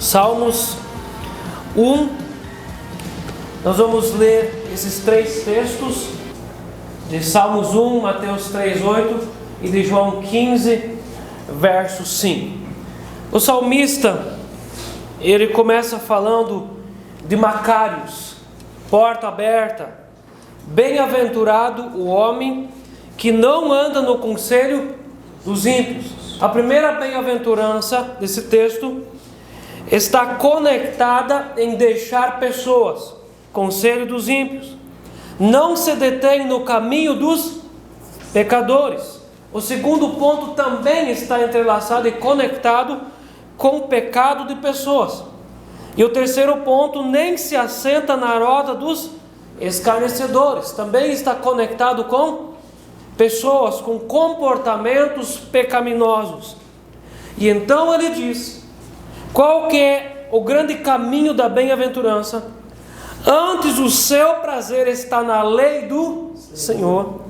Salmos 1, nós vamos ler esses três textos, de Salmos 1, Mateus 3:8 e de João 15, verso 5. O salmista, ele começa falando de Macários, porta aberta, bem-aventurado o homem que não anda no conselho dos ímpios. A primeira bem-aventurança desse texto está conectada em deixar pessoas, conselho dos ímpios, não se detém no caminho dos pecadores. O segundo ponto também está entrelaçado e conectado com o pecado de pessoas. E o terceiro ponto, nem se assenta na roda dos escarnecedores, também está conectado com pessoas com comportamentos pecaminosos. E então ele diz: qual que é o grande caminho da bem-aventurança? Antes o seu prazer está na lei do Senhor,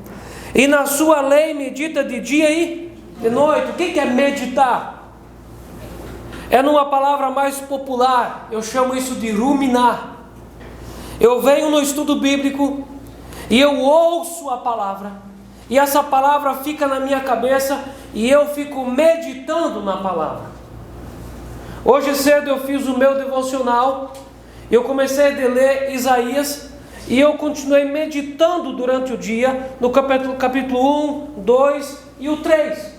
e na sua lei medita de dia e de noite. O que é meditar? É numa palavra mais popular, eu chamo isso de ruminar. Eu venho no estudo bíblico e eu ouço a palavra, e essa palavra fica na minha cabeça e eu fico meditando na palavra. Hoje cedo eu fiz o meu devocional, eu comecei a ler Isaías e eu continuei meditando durante o dia no capítulo 1, 2 e o 3.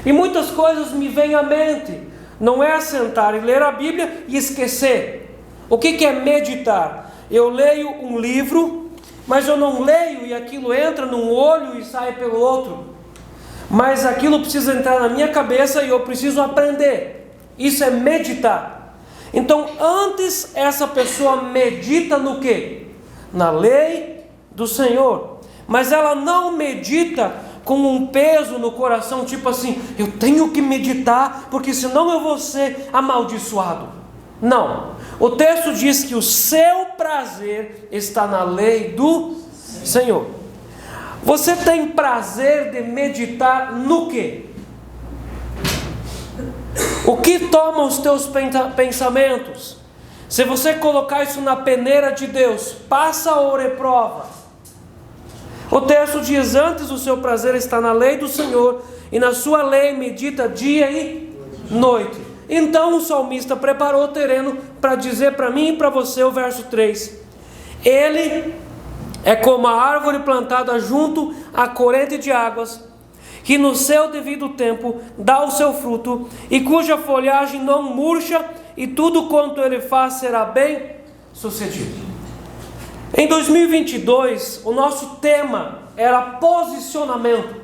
E muitas coisas me vêm à mente. Não é sentar e ler a Bíblia e esquecer. O que é meditar? Eu leio um livro, mas eu não leio e aquilo entra num olho e sai pelo outro. Mas aquilo precisa entrar na minha cabeça e eu preciso aprender. Isso é meditar. Então, antes essa pessoa medita no quê? Na lei do Senhor. Mas ela não medita com um peso no coração, tipo assim, eu tenho que meditar, porque senão eu vou ser amaldiçoado. Não. O texto diz que o seu prazer está na lei do Senhor. Você tem prazer de meditar no quê? O que toma os teus pensamentos? Se você colocar isso na peneira de Deus, passa ou reprova. O texto diz: antes o seu prazer está na lei do Senhor, e na sua lei medita dia e noite. Então o salmista preparou o terreno para dizer para mim e para você o verso 3. Ele é como a árvore plantada junto à corrente de águas, que no seu devido tempo dá o seu fruto, e cuja folhagem não murcha, e tudo quanto ele faz será bem sucedido. Em 2022, o nosso tema era posicionamento.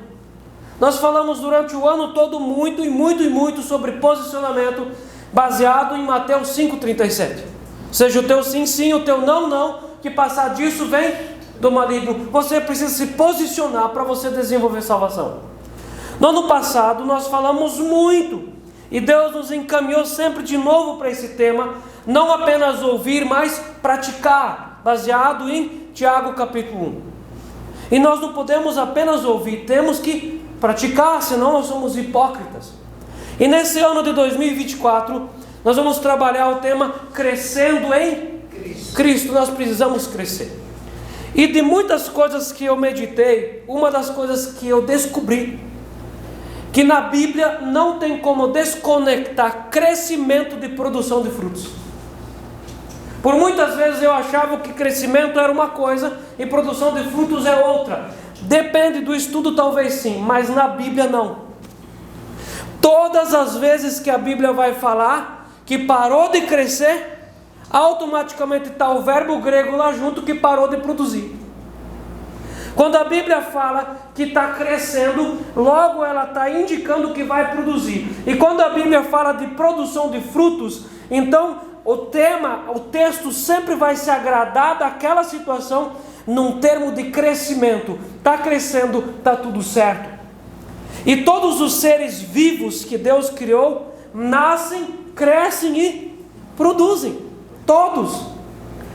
Nós falamos durante o ano todo muito sobre posicionamento, baseado em Mateus 5,37. Seja o teu sim, sim, o teu não, não, que passar disso vem do maligno. Você precisa se posicionar para você desenvolver salvação. No ano passado nós falamos muito, e Deus nos encaminhou sempre de novo para esse tema, não apenas ouvir, mas praticar, baseado em Tiago capítulo 1. E nós não podemos apenas ouvir, temos que praticar, senão nós somos hipócritas. E nesse ano de 2024, nós vamos trabalhar o tema crescendo em Cristo. Nós precisamos crescer. E de muitas coisas que eu meditei, uma das coisas que eu descobri, que na Bíblia não tem como desconectar crescimento de produção de frutos. Por muitas vezes eu achava que crescimento era uma coisa e produção de frutos é outra. Depende do estudo, talvez sim, mas na Bíblia não. Todas as vezes que a Bíblia vai falar que parou de crescer, automaticamente está o verbo grego lá junto que parou de produzir. Quando a Bíblia fala que está crescendo, logo ela está indicando que vai produzir. E quando a Bíblia fala de produção de frutos, então o texto sempre vai se agradar daquela situação num termo de crescimento. Está crescendo, está tudo certo. E todos os seres vivos que Deus criou nascem, crescem e produzem. Todos.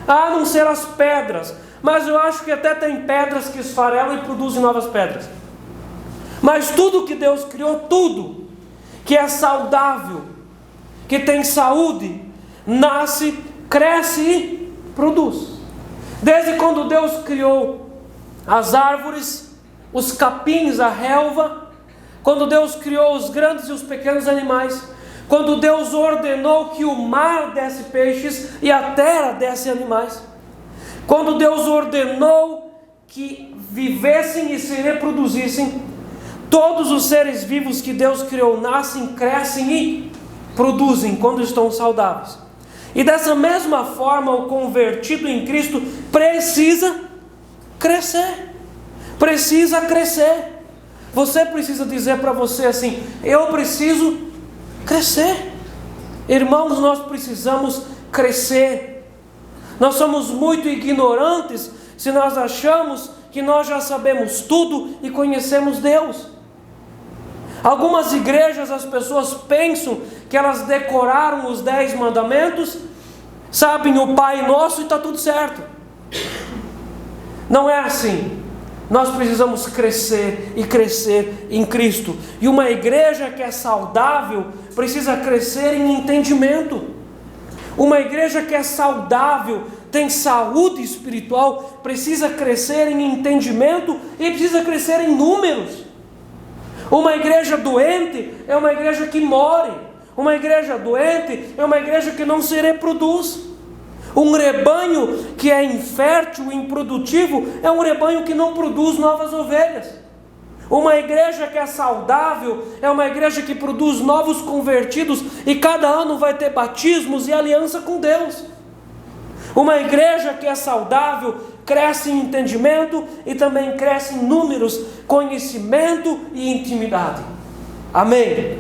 A não ser as pedras. Mas eu acho que até tem pedras que esfarelam e produzem novas pedras. Mas tudo que Deus criou, tudo que é saudável, que tem saúde, nasce, cresce e produz. Desde quando Deus criou as árvores, os capins, a relva, quando Deus criou os grandes e os pequenos animais, quando Deus ordenou que o mar desse peixes e a terra desse animais, quando Deus ordenou que vivessem e se reproduzissem, todos os seres vivos que Deus criou nascem, crescem e produzem quando estão saudáveis. E dessa mesma forma, o convertido em Cristo precisa crescer. Precisa crescer. Você precisa dizer para você assim: eu preciso crescer. Irmãos, nós precisamos crescer. Nós somos muito ignorantes se nós achamos que nós já sabemos tudo e conhecemos Deus. Algumas igrejas, as pessoas pensam que elas decoraram os 10 mandamentos, sabem o Pai Nosso e está tudo certo. Não é assim. Nós precisamos crescer e crescer em Cristo. E uma igreja que é saudável precisa crescer em entendimento. Uma igreja que é saudável, tem saúde espiritual, precisa crescer em entendimento e precisa crescer em números. Uma igreja doente é uma igreja que morre. Uma igreja doente é uma igreja que não se reproduz. Um rebanho que é infértil, improdutivo, é um rebanho que não produz novas ovelhas. Uma igreja que é saudável é uma igreja que produz novos convertidos e cada ano vai ter batismos e aliança com Deus. Uma igreja que é saudável cresce em entendimento e também cresce em números, conhecimento e intimidade. Amém?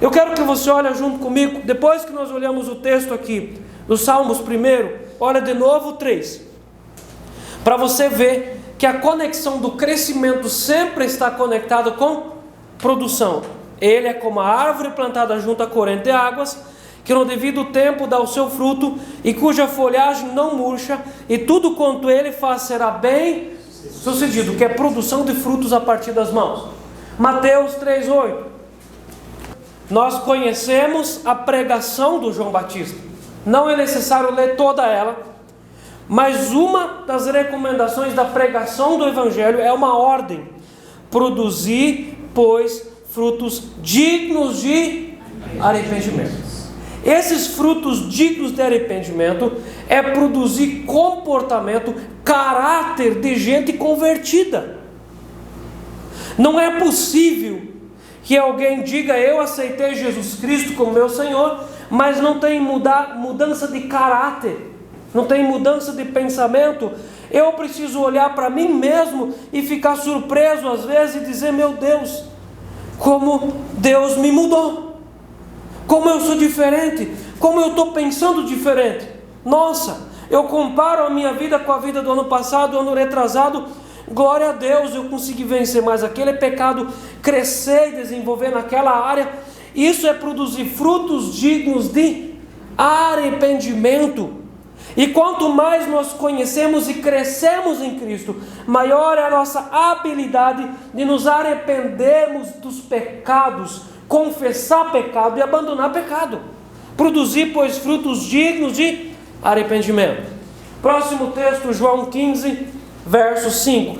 Eu quero que você olhe junto comigo, depois que nós olhamos o texto aqui, dos Salmos primeiro, olha de novo o 3, para você ver que a conexão do crescimento sempre está conectada com produção. Ele é como a árvore plantada junto à corrente de águas, que no devido tempo dá o seu fruto, e cuja folhagem não murcha, e tudo quanto ele faz será bem sucedido, que é produção de frutos a partir das mãos. Mateus 3,8. Nós conhecemos a pregação do João Batista. Não é necessário ler toda ela, mas uma das recomendações da pregação do Evangelho é uma ordem: produzir, pois, frutos dignos de arrependimento. Esses frutos dignos de arrependimento é produzir comportamento, caráter de gente convertida. Não é possível que alguém diga: eu aceitei Jesus Cristo como meu Senhor, mas não tem mudança de caráter, não tem mudança de pensamento. Eu preciso olhar para mim mesmo e ficar surpreso às vezes e dizer: meu Deus, como Deus me mudou, como eu sou diferente, como eu estou pensando diferente. Nossa, eu comparo a minha vida com a vida do ano passado, do ano retrasado. Glória a Deus, eu consegui vencer mais aquele pecado, crescer e desenvolver naquela área. Isso é produzir frutos dignos de arrependimento. E quanto mais nós conhecemos e crescemos em Cristo, maior é a nossa habilidade de nos arrependermos dos pecados, confessar pecado e abandonar pecado. Produzir, pois, frutos dignos de arrependimento. Próximo texto, João 15, verso 5.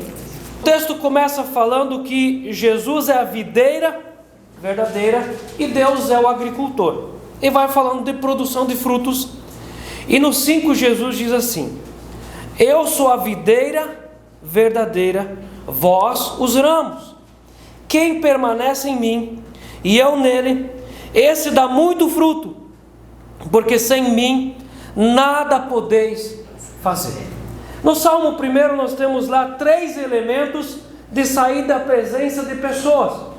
O texto começa falando que Jesus é a videira verdadeira e Deus é o agricultor. E vai falando de produção de frutos. E no 5 Jesus diz assim: eu sou a videira verdadeira, vós os ramos. Quem permanece em mim e eu nele, esse dá muito fruto, porque sem mim nada podeis fazer. No Salmo 1 nós temos lá 3 elementos de sair da presença de pessoas.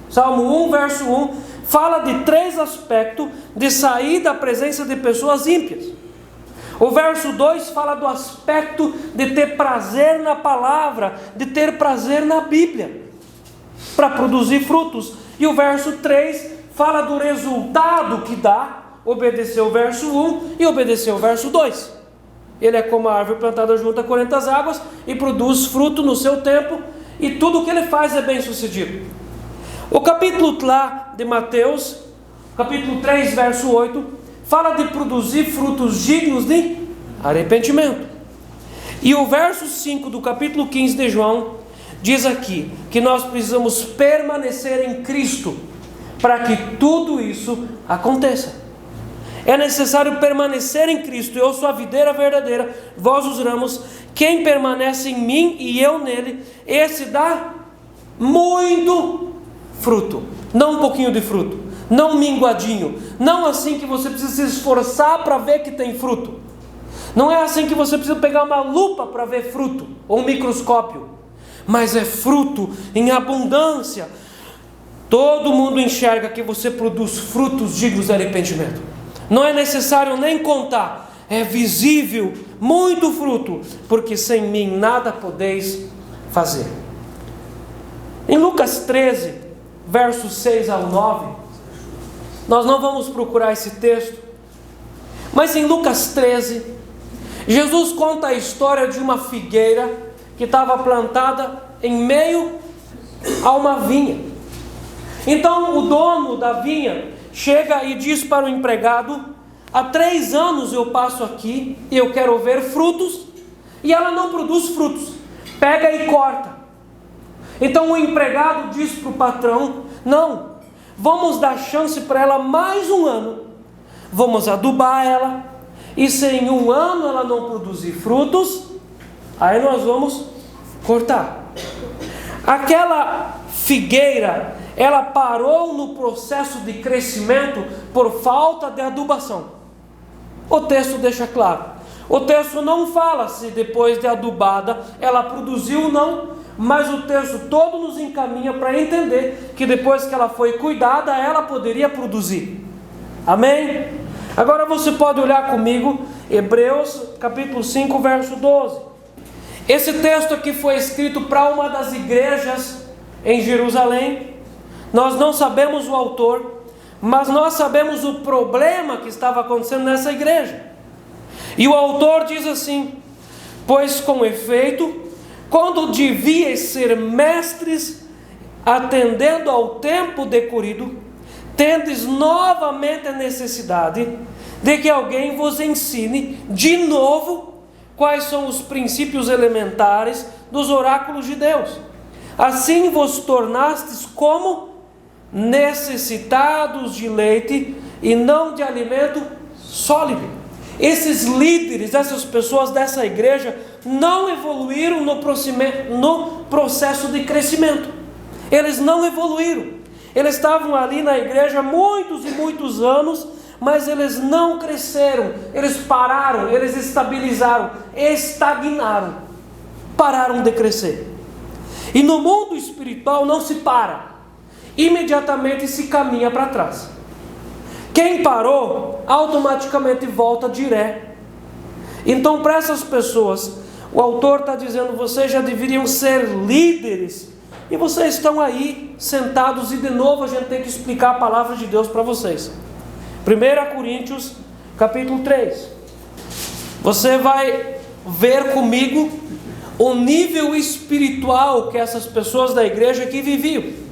Salmo 1, verso 1, fala de 3 aspectos de sair da presença de pessoas ímpias. O verso 2 fala do aspecto de ter prazer na palavra, de ter prazer na Bíblia, para produzir frutos. E o verso 3 fala do resultado que dá obedecer o verso 1 e obedecer o verso 2. Ele é como a árvore plantada junto à corrente das águas e produz fruto no seu tempo, e tudo o que ele faz é bem sucedido. O capítulo lá de Mateus, capítulo 3, verso 8, fala de produzir frutos dignos de arrependimento. E o verso 5 do capítulo 15 de João diz aqui que nós precisamos permanecer em Cristo para que tudo isso aconteça. É necessário permanecer em Cristo. Eu sou a videira verdadeira, vós os ramos. Quem permanece em mim e eu nele, esse dá muito fruto. Não um pouquinho de fruto, não minguadinho, não assim que você precisa se esforçar para ver que tem fruto. Não é assim que você precisa pegar uma lupa para ver fruto, ou um microscópio. Mas é fruto em abundância. Todo mundo enxerga que você produz frutos dignos de arrependimento. Não é necessário nem contar. É visível, muito fruto. Porque sem mim nada podeis fazer. Em Lucas 13, versos 6 ao 9. Nós não vamos procurar esse texto. Mas em Lucas 13, Jesus conta a história de uma figueira que estava plantada em meio a uma vinha. Então o dono da vinha chega e diz para o empregado: há 3 anos eu passo aqui e eu quero ver frutos, e ela não produz frutos. Pega e corta. Então o empregado diz para o patrão: não, vamos dar chance para ela mais 1 ano. Vamos adubar ela, e se em 1 ano ela não produzir frutos, aí nós vamos cortar. Aquela figueira, ela parou no processo de crescimento por falta de adubação. O texto deixa claro. O texto não fala se depois de adubada ela produziu ou não, mas o texto todo nos encaminha para entender que depois que ela foi cuidada, ela poderia produzir. Amém? Agora você pode olhar comigo, Hebreus capítulo 5, verso 12. Esse texto aqui foi escrito para uma das igrejas em Jerusalém. Nós não sabemos o autor, mas nós sabemos o problema que estava acontecendo nessa igreja. E o autor diz assim: pois com efeito, quando devíeis ser mestres, atendendo ao tempo decorrido, tendes novamente a necessidade de que alguém vos ensine de novo quais são os princípios elementares dos oráculos de Deus. Assim vos tornastes como necessitados de leite e não de alimento sólido. Esses líderes, essas pessoas dessa igreja não evoluíram no processo de crescimento. Eles não evoluíram. Eles estavam ali na igreja muitos e muitos anos, mas eles não cresceram. Eles pararam, eles estabilizaram, estagnaram, pararam de crescer. E no mundo espiritual não se para, imediatamente se caminha para trás. Quem parou, automaticamente volta de ré. Então, para essas pessoas, o autor está dizendo: vocês já deveriam ser líderes, e vocês estão aí sentados, e de novo a gente tem que explicar a palavra de Deus para vocês. 1 Coríntios capítulo 3. Você vai ver comigo o nível espiritual que essas pessoas da igreja aqui viviam.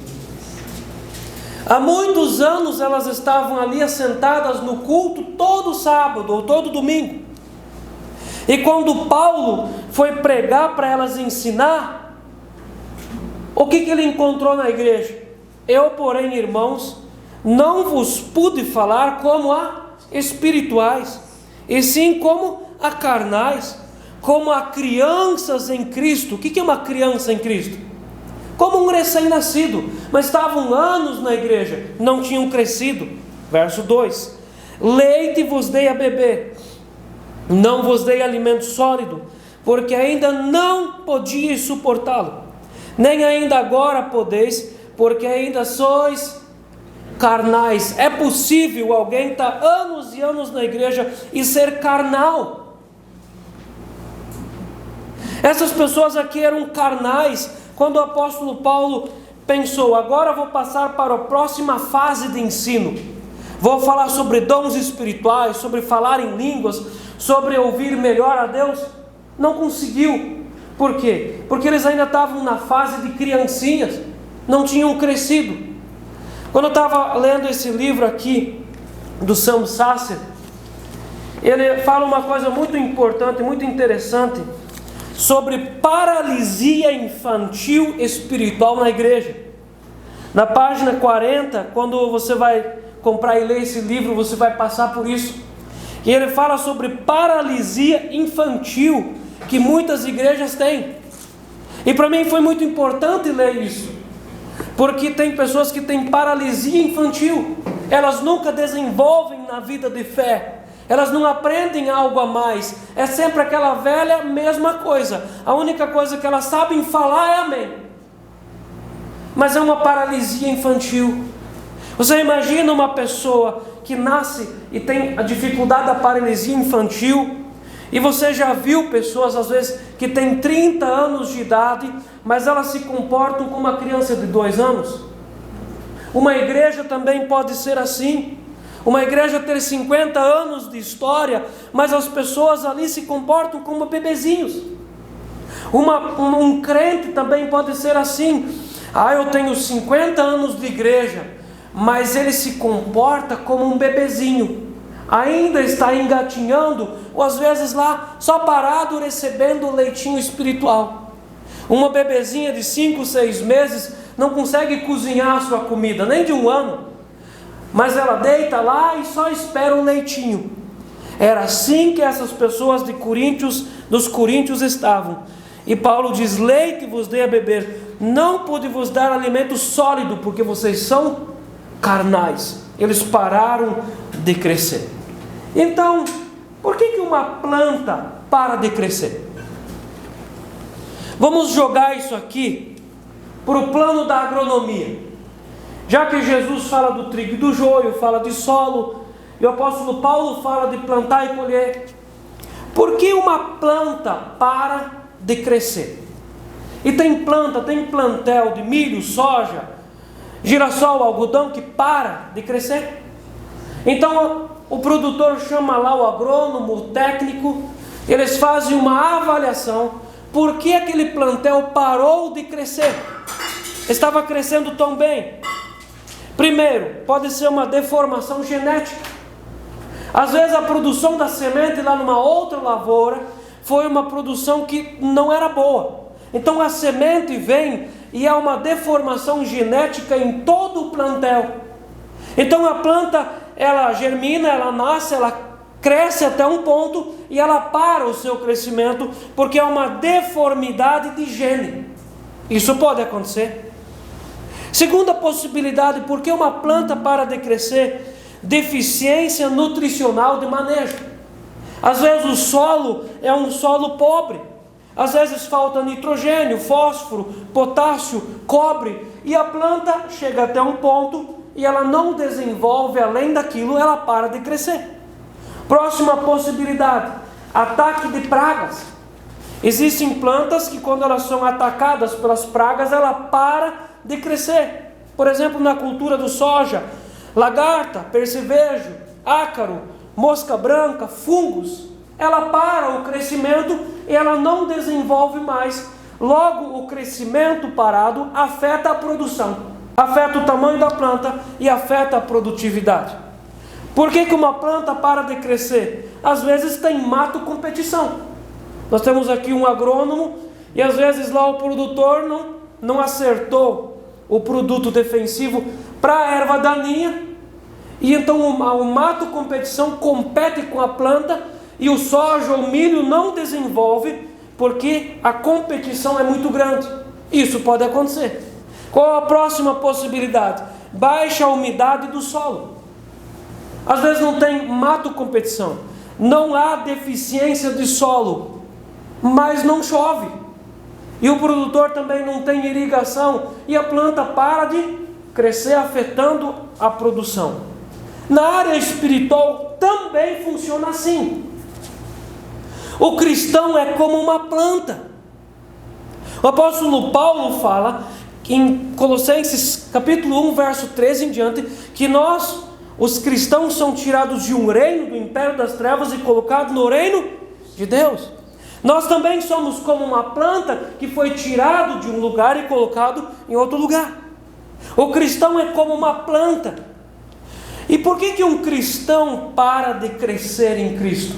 Há muitos anos elas estavam ali assentadas no culto todo sábado ou todo domingo. E quando Paulo foi pregar para elas ensinar, o que ele encontrou na igreja? Eu, porém, irmãos, não vos pude falar como a espirituais, e sim como a carnais, como a crianças em Cristo. O que é uma criança em Cristo? Como um recém-nascido, mas estavam anos na igreja, não tinham crescido. Verso 2: leite vos dei a beber, não vos dei alimento sólido, porque ainda não podíeis suportá-lo, nem ainda agora podeis, porque ainda sois carnais. É possível alguém estar anos e anos na igreja e ser carnal? Essas pessoas aqui eram carnais. Quando o apóstolo Paulo pensou: agora vou passar para a próxima fase de ensino, vou falar sobre dons espirituais, sobre falar em línguas, sobre ouvir melhor a Deus, não conseguiu. Por quê? Porque eles ainda estavam na fase de criancinhas, não tinham crescido. Quando eu estava lendo esse livro aqui do Sam Sasser, ele fala uma coisa muito importante, muito interessante, sobre paralisia infantil espiritual na igreja. Na página 40, quando você vai comprar e ler esse livro, você vai passar por isso. E ele fala sobre paralisia infantil que muitas igrejas têm. E para mim foi muito importante ler isso, porque tem pessoas que têm paralisia infantil. Elas nunca desenvolvem na vida de fé. Elas não aprendem algo a mais. É sempre aquela velha mesma coisa. A única coisa que elas sabem falar é amém. Mas é uma paralisia infantil. Você imagina uma pessoa que nasce e tem a dificuldade da paralisia infantil, e você já viu pessoas às vezes que têm 30 anos de idade, mas elas se comportam como uma criança de 2 anos? Uma igreja também pode ser assim. Uma igreja ter 50 anos de história, mas as pessoas ali se comportam como bebezinhos. Um crente também pode ser assim. Eu tenho 50 anos de igreja, mas ele se comporta como um bebezinho. Ainda está engatinhando, ou às vezes lá, só parado recebendo o leitinho espiritual. Uma bebezinha de 5, 6 meses não consegue cozinhar a sua comida, nem de 1 ano. Mas ela deita lá e só espera o leitinho. Era assim que essas pessoas dos Coríntios estavam. E Paulo diz: leite vos dei a beber, não pude vos dar alimento sólido, porque vocês são carnais. Eles pararam de crescer. Então, por que uma planta para de crescer? Vamos jogar isso aqui para o plano da agronomia. Já que Jesus fala do trigo e do joio, fala de solo, e o apóstolo Paulo fala de plantar e colher, por que uma planta para de crescer? E tem plantel de milho, soja, girassol, algodão que para de crescer. Então o produtor chama lá o agrônomo, o técnico, eles fazem uma avaliação. Por que aquele plantel parou de crescer? Estava crescendo tão bem. Primeiro, pode ser uma deformação genética. Às vezes a produção da semente lá numa outra lavoura foi uma produção que não era boa. Então a semente vem e há uma deformação genética em todo o plantel. Então a planta, ela germina, ela nasce, ela cresce até um ponto e ela para o seu crescimento porque há uma deformidade de gene. Isso pode acontecer. Segunda possibilidade, por que uma planta para de crescer? Deficiência nutricional de manejo. Às vezes o solo é um solo pobre. Às vezes falta nitrogênio, fósforo, potássio, cobre. E a planta chega até um ponto e ela não desenvolve além daquilo, ela para de crescer. Próxima possibilidade, ataque de pragas. Existem plantas que quando elas são atacadas pelas pragas, ela para de crescer. Por exemplo, na cultura do soja, lagarta, percevejo, ácaro, mosca branca, fungos, ela para o crescimento e ela não desenvolve mais. Logo, o crescimento parado afeta a produção, afeta o tamanho da planta e afeta a produtividade. Por que uma planta para de crescer? Às vezes tem mato competição. Nós temos aqui um agrônomo e às vezes lá o produtor não acertou o produto defensivo para a erva daninha, e então o mato competição compete com a planta e o soja ou o milho não desenvolve porque a competição é muito grande. Isso pode acontecer. Qual a próxima possibilidade? Baixa umidade do solo. Às vezes não tem mato competição, não há deficiência de solo, mas não chove. E o produtor também não tem irrigação e a planta para de crescer, afetando a produção. Na área espiritual também funciona assim. O cristão é como uma planta. O apóstolo Paulo fala em Colossenses capítulo 1, verso 13 em diante, que nós, os cristãos, são tirados de um reino, do império das trevas, e colocados no reino de Deus. Nós também somos como uma planta que foi tirado de um lugar e colocado em outro lugar. O cristão é como uma planta. E por que um cristão para de crescer em Cristo?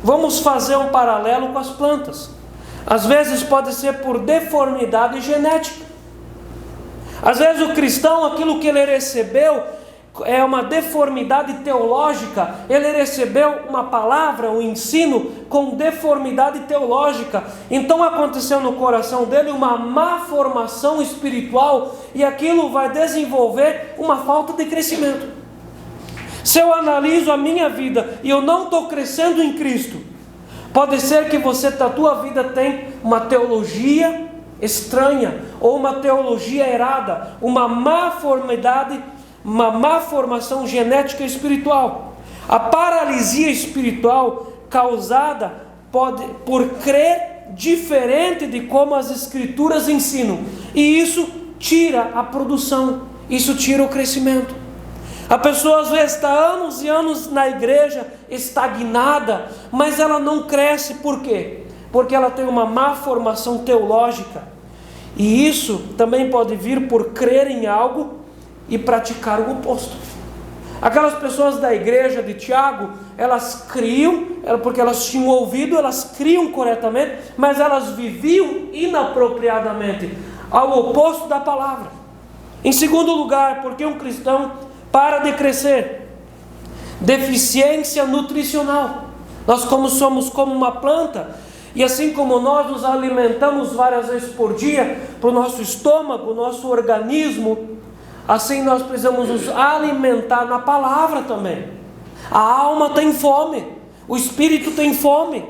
Vamos fazer um paralelo com as plantas. Às vezes pode ser por deformidade genética. Às vezes o cristão, aquilo que ele recebeu é uma deformidade teológica. Ele recebeu uma palavra, um ensino com deformidade teológica. Então aconteceu no coração dele uma má formação espiritual, e aquilo vai desenvolver uma falta de crescimento. Se eu analiso a minha vida e eu não estou crescendo em Cristo, pode ser que você, da tua vida, tem uma teologia estranha, ou uma teologia errada, uma má formação genética espiritual. A paralisia espiritual causada por crer diferente de como as Escrituras ensinam, e isso tira a produção, isso tira o crescimento. A pessoa às vezes está anos e anos na igreja, estagnada, mas ela não cresce. Por quê? Porque ela tem uma má formação teológica. E isso também pode vir por crer em algo e praticar o oposto. Aquelas pessoas da igreja de Tiago, elas criam, porque elas tinham ouvido, elas criam corretamente, mas elas viviam inapropriadamente, ao oposto da palavra. Em segundo lugar, porque um cristão para de crescer? Deficiência nutricional. Nós somos como uma planta, e assim como nós nos alimentamos várias vezes por dia, para o nosso estômago, o nosso organismo, assim nós precisamos nos alimentar na palavra também. A alma tem fome, o espírito tem fome,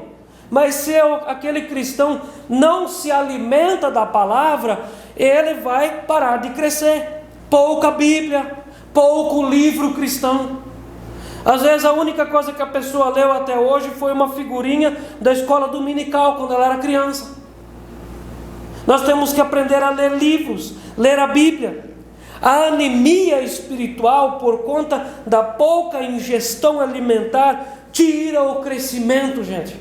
mas se aquele cristão não se alimenta da palavra, ele vai parar de crescer. Pouca Bíblia, pouco livro cristão. Às vezes a única coisa que a pessoa leu até hoje foi uma figurinha da escola dominical quando ela era criança. Nós temos que aprender a ler livros, ler a Bíblia. A anemia espiritual, por conta da pouca ingestão alimentar, tira o crescimento, gente.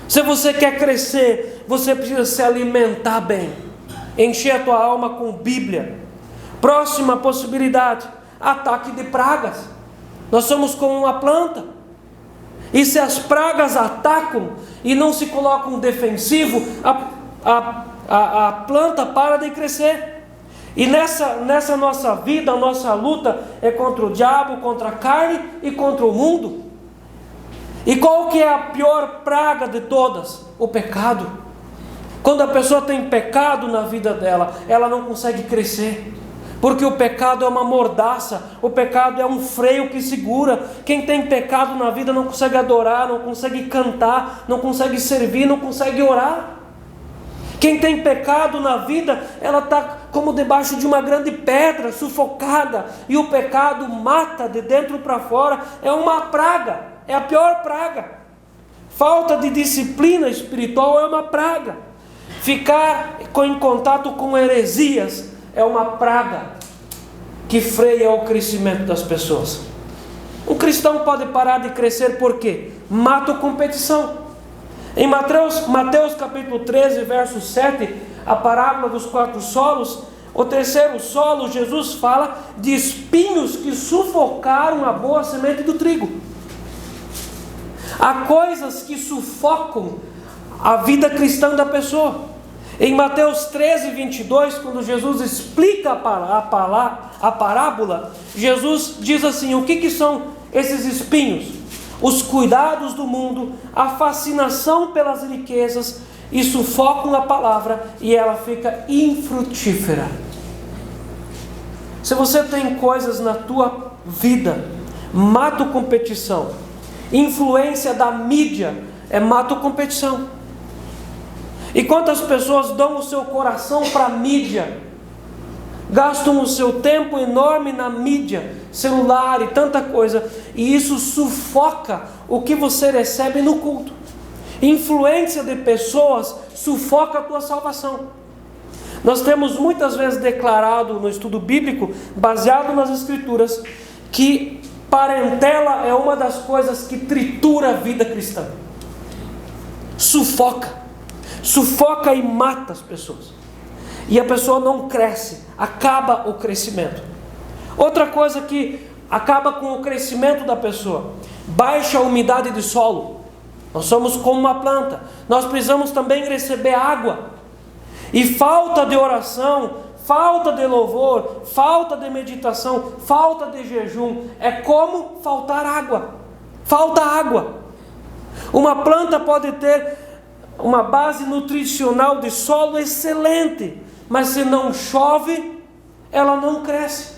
Se você quer crescer, você precisa se alimentar bem, encher a tua alma com Bíblia. Próxima possibilidade: ataque de pragas. Nós somos como uma planta, e se as pragas atacam e não se coloca um defensivo, a planta para de crescer. E nessa nossa vida, a nossa luta é contra o diabo, contra a carne e contra o mundo. E qual que é a pior praga de todas? O pecado. Quando a pessoa tem pecado na vida dela, ela não consegue crescer. Porque o pecado é uma mordaça, o pecado é um freio que segura. Quem tem pecado na vida não consegue adorar, não consegue cantar, não consegue servir, não consegue orar. Quem tem pecado na vida, ela está como debaixo de uma grande pedra, sufocada, e o pecado mata de dentro para fora. É uma praga, é a pior praga. Falta de disciplina espiritual é uma praga. Ficar em contato com heresias é uma praga que freia o crescimento das pessoas. Um cristão pode parar de crescer por quê? Mata competição. Em Mateus capítulo 13, verso 7, a parábola dos 4 solos, o terceiro solo, Jesus fala de espinhos que sufocaram a boa semente do trigo. Há coisas que sufocam a vida cristã da pessoa. Em Mateus 13, 22, quando Jesus explica a parábola, Jesus diz assim: o que são esses espinhos? Os cuidados do mundo, a fascinação pelas riquezas, e sufocam a palavra, e ela fica infrutífera. Se você tem coisas na tua vida, mata competição. Influência da mídia é mata competição. E quantas pessoas dão o seu coração para a mídia, gastam o seu tempo enorme na mídia, celular e tanta coisa, e isso sufoca o que você recebe no culto. Influência de pessoas sufoca a tua salvação. Nós temos muitas vezes declarado no estudo bíblico, baseado nas Escrituras, que parentela é uma das coisas que tritura a vida cristã. Sufoca e mata as pessoas. E a pessoa não cresce, acaba o crescimento. Outra coisa que acaba com o crescimento da pessoa: baixa umidade de solo. Nós somos como uma planta, nós precisamos também receber água. E falta de oração, falta de louvor, falta de meditação, falta de jejum é como faltar água. Falta água. Uma planta pode ter uma base nutricional de solo excelente, mas se não chove, ela não cresce.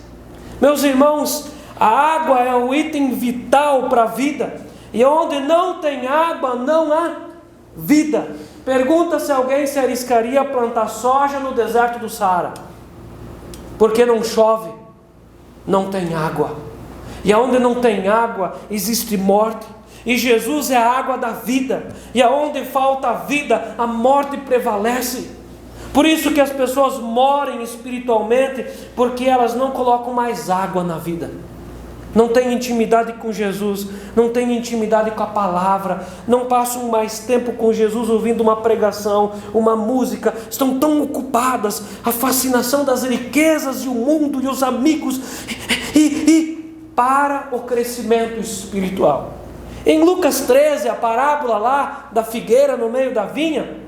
Meus irmãos, a água é um item vital para a vida, e onde não tem água, não há vida. Pergunta se alguém se arriscaria a plantar soja no deserto do Saara, porque não chove, não tem água, e onde não tem água, existe morte. E Jesus é a água da vida, e aonde falta a vida, a morte prevalece. Por isso que as pessoas morrem espiritualmente, porque elas não colocam mais água na vida. Não têm intimidade com Jesus, não têm intimidade com a palavra, não passam mais tempo com Jesus ouvindo uma pregação, uma música, estão tão ocupadas, a fascinação das riquezas e o mundo e os amigos, e para o crescimento espiritual. Em Lucas 13, a parábola lá da figueira no meio da vinha,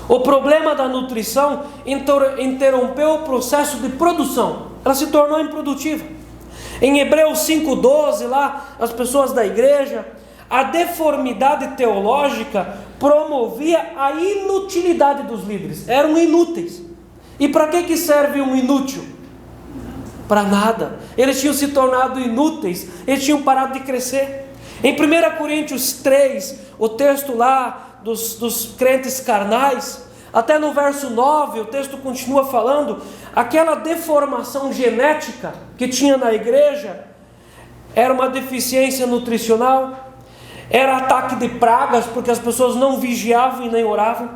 o problema da nutrição interrompeu o processo de produção, ela se tornou improdutiva. Em Hebreus 5,12, lá, as pessoas da igreja, a deformidade teológica promovia a inutilidade dos líderes, eram inúteis. E para que serve um inútil? Para nada. Eles tinham se tornado inúteis, eles tinham parado de crescer. Em 1 Coríntios 3, o texto lá dos crentes carnais, até no verso 9, o texto continua falando, aquela deformação genética que tinha na igreja, era uma deficiência nutricional, era ataque de pragas, porque as pessoas não vigiavam e nem oravam,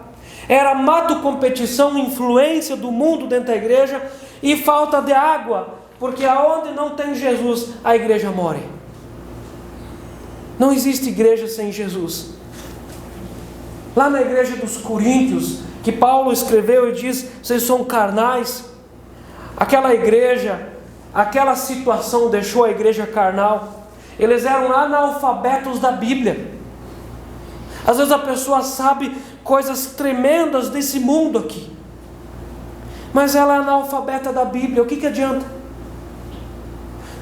era mato-competição, influência do mundo dentro da igreja, e falta de água, porque aonde não tem Jesus, a igreja morre. Não existe igreja sem Jesus. Lá na igreja dos Coríntios, que Paulo escreveu e diz, vocês são carnais. Aquela igreja, aquela situação deixou a igreja carnal. Eles eram analfabetos da Bíblia. Às vezes a pessoa sabe coisas tremendas desse mundo aqui, mas ela é analfabeta da Bíblia. O que adianta?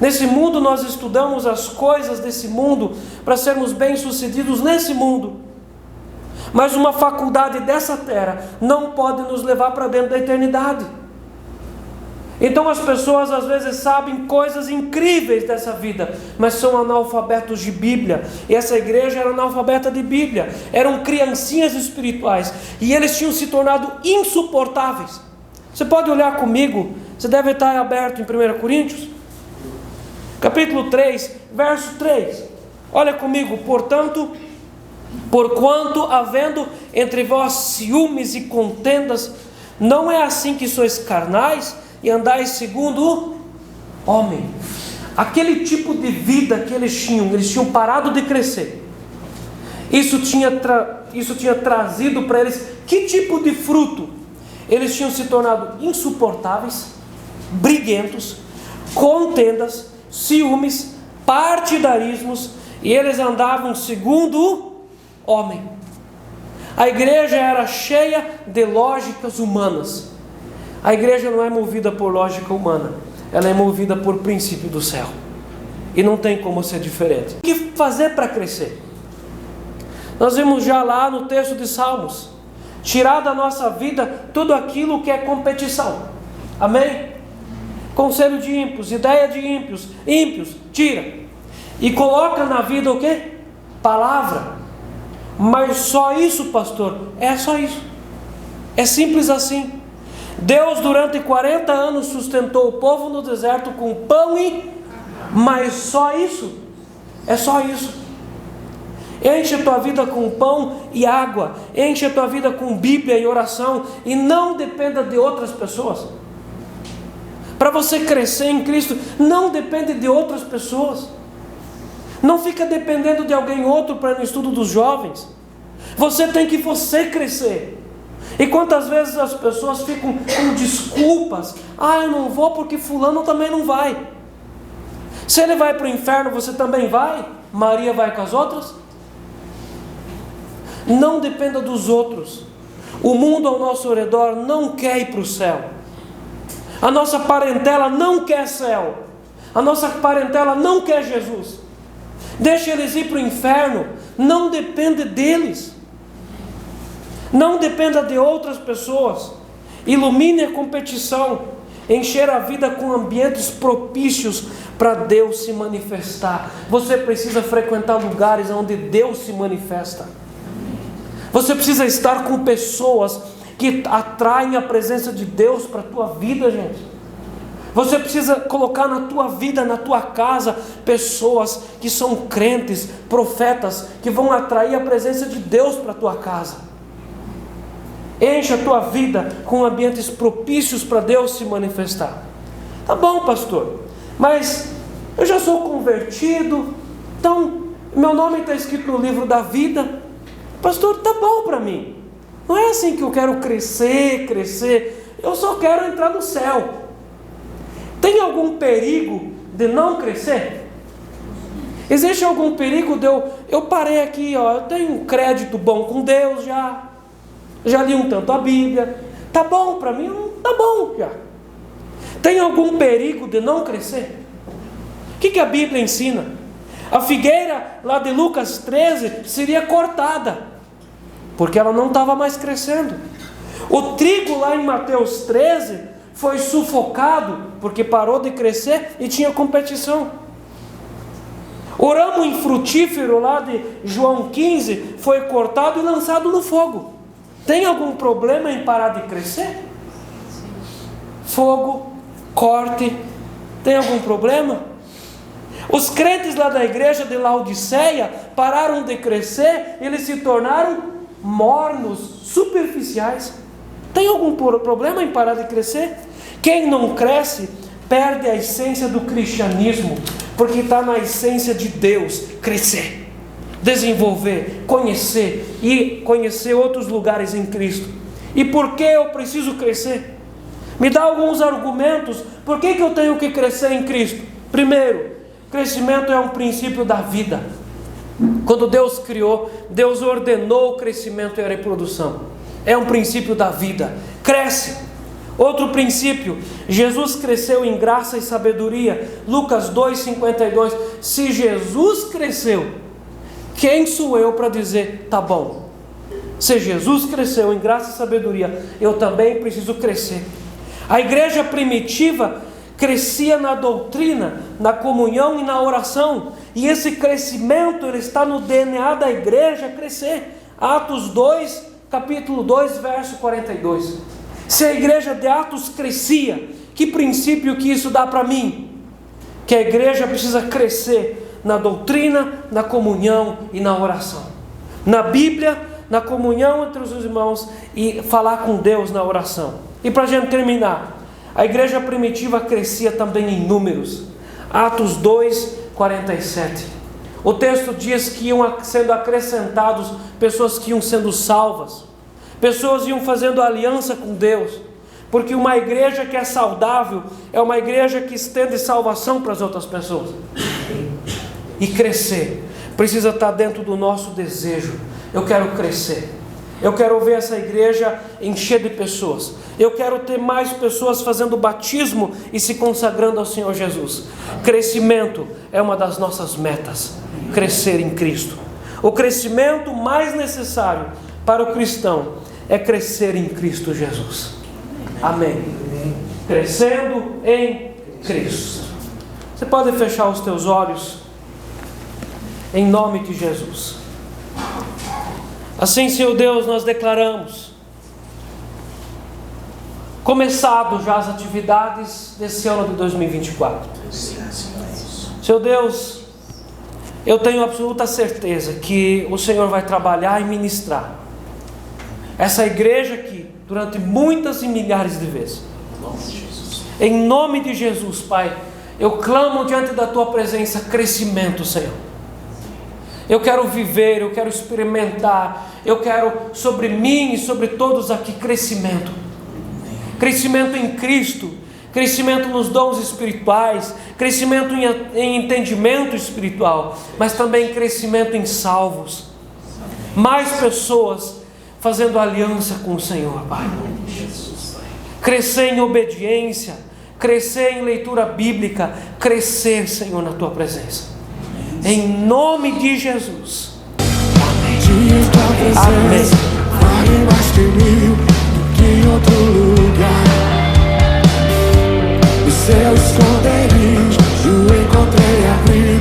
Nesse mundo nós estudamos as coisas desse mundo para sermos bem-sucedidos nesse mundo. Mas uma faculdade dessa terra não pode nos levar para dentro da eternidade. Então as pessoas às vezes sabem coisas incríveis dessa vida, mas são analfabetos de Bíblia. E essa igreja era analfabeta de Bíblia, eram criancinhas espirituais, e eles tinham se tornado insuportáveis. Você pode olhar comigo, você deve estar aberto em 1 Coríntios, capítulo 3, verso 3. Olha comigo: portanto, porquanto havendo entre vós ciúmes e contendas, não é assim que sois carnais e andais segundo o homem. Aquele tipo de vida que eles tinham parado de crescer. Isso tinha trazido para eles que tipo de fruto? Eles tinham se tornado insuportáveis, briguentos, contendas, ciúmes, partidarismos, e eles andavam segundo o homem. A igreja era cheia de lógicas humanas. A igreja não é movida por lógica humana, ela é movida por princípio do céu, e não tem como ser diferente. O que fazer para crescer? Nós vimos já lá no texto de Salmos, tirar da nossa vida tudo aquilo que é competição. Amém? Conselho de ímpios, ideia de ímpios, tira. E coloca na vida o quê? Palavra. Mas só isso, pastor? É só isso. É simples assim. Deus durante 40 anos sustentou o povo no deserto com pão e... Mas só isso? É só isso. Enche a tua vida com pão e água. Enche a tua vida com Bíblia e oração. E não dependa de outras pessoas. Para você crescer em Cristo, não depende de outras pessoas. Não fica dependendo de alguém outro para ir no estudo dos jovens. Você tem que crescer. E quantas vezes as pessoas ficam com desculpas: eu não vou porque fulano também não vai. Se ele vai para o inferno, você também vai? Maria vai com as outras? Não dependa dos outros. O mundo ao nosso redor não quer ir para o céu. A nossa parentela não quer céu. A nossa parentela não quer Jesus. Deixa eles ir para o inferno. Não dependa deles. Não dependa de outras pessoas. Ilumine a competição. Encher a vida com ambientes propícios para Deus se manifestar. Você precisa frequentar lugares onde Deus se manifesta. Você precisa estar com pessoas que atraem a presença de Deus para a tua vida, gente. Você precisa colocar na tua vida, na tua casa, pessoas que são crentes, profetas, que vão atrair a presença de Deus para a tua casa. Enche a tua vida com ambientes propícios para Deus se manifestar. Tá bom, pastor, mas eu já sou convertido, então meu nome está escrito no livro da vida. Pastor, tá bom para mim. Não é assim que eu quero crescer. Eu só quero entrar no céu. Tem algum perigo de não crescer? Existe algum perigo de eu parei aqui, eu tenho um crédito bom com Deus já li um tanto a Bíblia, tá bom para mim? Tá bom já. Tem algum perigo de não crescer? O que a Bíblia ensina? A figueira lá de Lucas 13 seria cortada, porque ela não estava mais crescendo. O trigo lá em Mateus 13 foi sufocado, porque parou de crescer e tinha competição. O ramo infrutífero lá de João 15 foi cortado e lançado no fogo. Tem algum problema em parar de crescer? Fogo, corte, tem algum problema? Os crentes lá da igreja de Laodiceia pararam de crescer, eles se tornaram mornos, superficiais. Tem algum problema em parar de crescer? Quem não cresce perde a essência do cristianismo, porque está na essência de Deus, crescer, desenvolver, conhecer e conhecer outros lugares em Cristo. E por que eu preciso crescer? Me dá alguns argumentos, por que eu tenho que crescer em Cristo? Primeiro, crescimento é um princípio da vida. Quando Deus criou, Deus ordenou o crescimento e a reprodução. É um princípio da vida. Cresce. Outro princípio, Jesus cresceu em graça e sabedoria. Lucas 2,52. Se Jesus cresceu, quem sou eu para dizer, tá bom? Se Jesus cresceu em graça e sabedoria, eu também preciso crescer. A igreja primitiva crescia na doutrina, na comunhão e na oração. E esse crescimento, ele está no DNA da igreja, crescer. Atos 2, capítulo 2, verso 42. Se a igreja de Atos crescia, que princípio que isso dá para mim? Que a igreja precisa crescer na doutrina, na comunhão e na oração. Na Bíblia, na comunhão entre os irmãos e falar com Deus na oração. E para a gente terminar, a igreja primitiva crescia também em números. Atos 2, 47. O texto diz que iam sendo acrescentados pessoas que iam sendo salvas. Pessoas iam fazendo aliança com Deus. Porque uma igreja que é saudável é uma igreja que estende salvação para as outras pessoas. E crescer precisa estar dentro do nosso desejo. Eu quero crescer. Eu quero ver essa igreja encher de pessoas. Eu quero ter mais pessoas fazendo batismo e se consagrando ao Senhor Jesus. Crescimento é uma das nossas metas. Crescer em Cristo. O crescimento mais necessário para o cristão é crescer em Cristo Jesus. Amém. Crescendo em Cristo. Você pode fechar os teus olhos em nome de Jesus. Assim, Senhor Deus, nós declaramos começado já as atividades desse ano de 2024. Senhor Deus, eu tenho absoluta certeza que o Senhor vai trabalhar e ministrar essa igreja aqui durante muitas e milhares de vezes. Em nome de Jesus, Pai, eu clamo diante da Tua presença crescimento, Senhor. Eu quero viver, eu quero experimentar, eu quero sobre mim e sobre todos aqui crescimento. Crescimento em Cristo, crescimento nos dons espirituais, crescimento em entendimento espiritual, mas também crescimento em salvos. Mais pessoas fazendo aliança com o Senhor, Pai. Crescer em obediência, crescer em leitura bíblica, crescer, Senhor, na Tua presença. Em nome de Jesus. Amém. Vale mais ter mil do que em outro lugar. O seu esconderijo eu encontrei abrigo.